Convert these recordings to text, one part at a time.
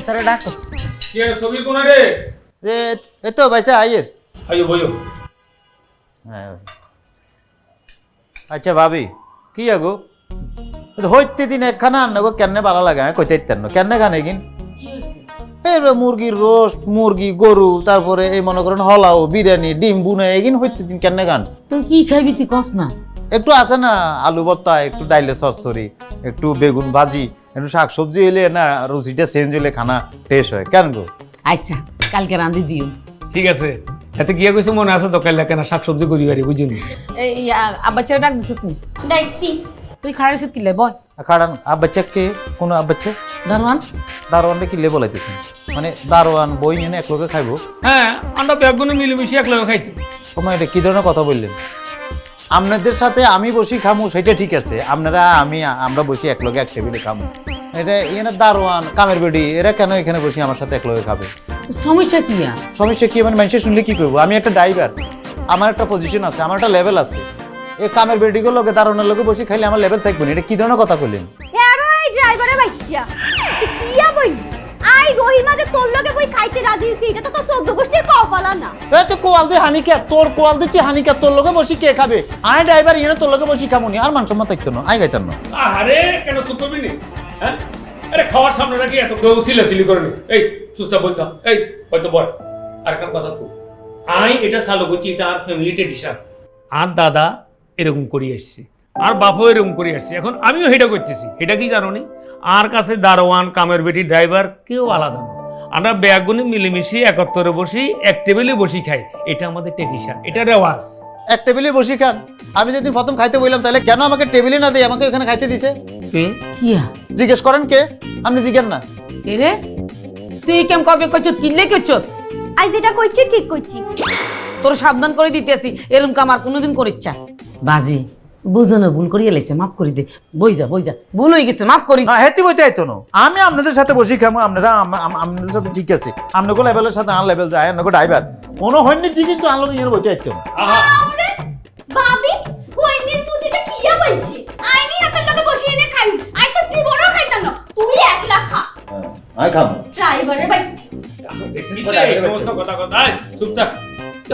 তোরা ডাকো কে ছবি কোনা রে এই তো ভাইসা আইয়ের আইও বইও হ্যাঁ আচ্ছা ভাবি কি আগো হইতে দিন একখানা আনগো কেনে ভালো লাগে কইতে ইত্যান্ন কেনে খানে কিন এই মুরগির রোস্ট মুরগি গরু তারপরে এই মনে করেন হলাও বিরিয়ানি ডিম বুনে এগিন হইতে দিন কেনে গান তুই কি খাইবি তুই কস না একটু আছে না আলু ভর্তা একটু ডাইলে সরসরি একটু বেগুন ভাজি একটু শাক সবজি এলে না রুচিটা চেঞ্জ হলে খানা টেস্ট হয় কেন গো আচ্ছা কালকে রাঁধি দিও ঠিক আছে এতে গিয়া কইছে মনে আছে তো কাইলা কেন শাক সবজি করি আরে বুঝিনি এই আব্বা ছেড়ে ডাক দিছ তুই দেখছি তুই খাড়াইছ কি লে বল খাড়ান আব্বাচ্চা কে কোন আব্বাচ্চা দারওয়ান দারোয়ানটা কি লে বলাইতেছেন মানে দারোয়ান বই এনে এক লোকে খাইবো হ্যাঁ আমরা ব্যাগগুলো মিলেমিশে একলাগে খাইতে তোমার এটা কি ধরনের কথা বললেন আপনাদের সাথে আমি বসি খামু সেটা ঠিক আছে আপনারা আমরা বসি এক লগে এক টেবিলে খামু এটা এখানে দারোয়ান কামের বেডি এরা কেন এখানে বসি আমার সাথে এক লগে খাবে সমস্যা কি সমস্যা কি মানে মানুষের শুনলে কি করবো আমি একটা ড্রাইভার আমার একটা পজিশন আছে আমার একটা লেভেল আছে এই কামের বেডিগুলো লোকে দারোয়ানের লোকে বসি খাইলে আমার লেভেল থাকবে না এটা কি ধরনের কথা বললেন এরো এই ড্রাইভারে বাচ্চা তুই কিয়া বই আই রহিমা যে তোর লগে কই খাইতে রাজি হইছে এটা তো তোর 14 গোষ্ঠীর পাওয়ালা না এই তো কোয়াল দিয়ে হানিকা তোর কোয়াল দিচ্ছি হানিকা তোর লোকে বসি কে খাবে আয় ড্রাইভার এনে তোর লোকে বসি খামুনি আর মান সম্মান থাকতো না আই গাইতাম না আরে কেন চুপ করবি নি হ্যাঁ আরে খাওয়ার সামনে রাখি এত কেউ সিলাসিলি করে নি এই চুপচাপ বই খা এই হয়তো বল আর কার কথা কই আই এটা চালু করছি এটা আর ফ্যামিলি ট্রেডিশন আর দাদা এরকম করি আসছে আর বাপও এরকম করে আসছে এখন আমিও সেটা করতেছি এটা কি জানো নি আর কাছে দারোয়ান কামের বেটি ড্রাইভার কেউ আলাদা না আমরা ব্যাগগুলো মিলেমিশে একত্রে বসি এক টেবিলে বসি খাই এটা আমাদের ট্রেডিশন এটা রেওয়াজ এক টেবিলে বসি খান আমি যেদিন প্রথম খাইতে বললাম তাহলে কেন আমাকে টেবিলে না দিয়ে আমাকে এখানে খাইতে দিছে কিয়া জিজ্ঞেস করেন কে আপনি জিজ্ঞেস না কে রে তুই কেম কবে কইছ কিনলে কইছ আই যেটা কইছি ঠিক কইছি তোর সাবধান করে দিতেছি এরকম কাম আর কোনোদিন করিচ্ছা বাজি বুঝো না ভুল করিয়া লাইছে মাফ করে দে বই যা ভুল হয়ে গেছে মাফ করি না হেতি বইতে আইতো না আমি আপনাদের সাথে বসি খামু আপনারা আপনাদের সাথে ঠিক আছে আপনাকে লেভেলের সাথে আর লেভেল যায় আপনাকে ড্রাইভার কোনো হয়নি জি কিন্তু আনলো নিয়ে বইতে আইতো না আরে ভাবি কইনির মুদিটা কিয়া বলছে আই নি হাতের লগে বসে এনে খাই আই তো জীবনও খাইতাম না তুই একলা খা আই খামু ড্রাইভারের বাচ্চা সমস্ত কথা কথা চুপচাপ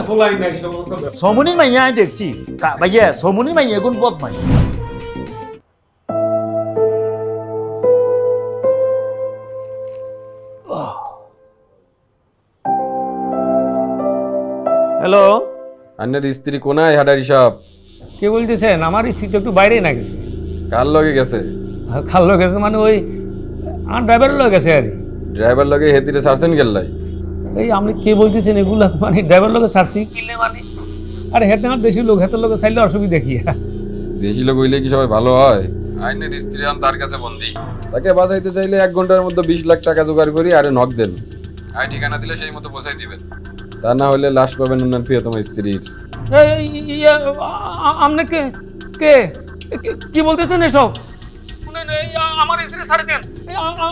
হলাই নাই সমস্ত সমুনির মাইয়া আমি দেখছি ভাইয়া সমুনির মাইয়া গুণ পথ মাই হ্যালো আন্নের স্ত্রী কোনায় হাডারি সাহেব কে বলতেছেন আমার স্ত্রী তো একটু বাইরে না গেছে কার লগে গেছে খাল্লো গেছে মানে ওই আমার ড্রাইভারের লোক গেছে আর ড্রাইভার লগে হেতিরে সারছেন গেল্লাই এই আপনি কে বলতেছেন এগুলা মানে ড্রাইভার লোকে ছাড়ছি কিনলে মানে আরে হেতে আমার দেশি লোক হেতের লোকে চাইলে অসুবিধা কি দেশি লোক হইলে কি সবাই ভালো হয় আইনের স্ত্রী আন তার কাছে বন্দি তাকে বাঁচাইতে চাইলে 1 ঘন্টার মধ্যে 20 লাখ টাকা জোগাড় করি আরে নক দেন আই ঠিকানা দিলে সেই মতো পৌঁছাই দিবেন তা না হলে লাশ পাবেন ওনার প্রিয়তম স্ত্রীর আপনি কে কে কি বলতেছেন এসব আমার স্ত্রী ছাড়ি দেন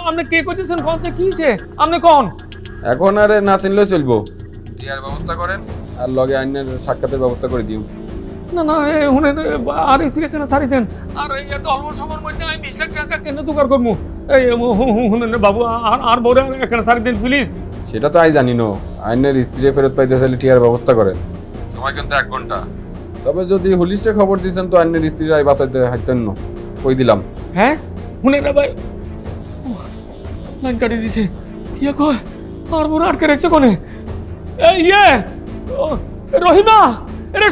আপনি কে করতেছেন কোন কি হয়েছে আপনি কোন এখন আরে না চিনলেও চলবো টিয়ার ব্যবস্থা করেন আর লগে আইনের সাক্ষাতের ব্যবস্থা করে দিও না না আর স্ত্রী কেন ছাড়ি দেন আর এই এত অল্প সময়ের মধ্যে আমি 20 লাখ টাকা কেন জোগাড় করবো এই শুনেন বাবু আর বড় এখানে ছাড়ি দেন প্লিজ সেটা তো আই জানি না আইনের স্ত্রী ফেরত পাইতে চাইলে টিয়ার ব্যবস্থা করেন সময় কিন্তু 1 ঘন্টা তবে যদি পুলিশে খবর দিয়েছেন তো আইনের স্ত্রীর আই বাঁচাইতে হাইতেন না কই দিলাম হ্যাঁ শুনেন ভাই লাইন কাটি দিছে কি কয় আর বড় আটকে রাখছে কোনে এই রহিমা এরে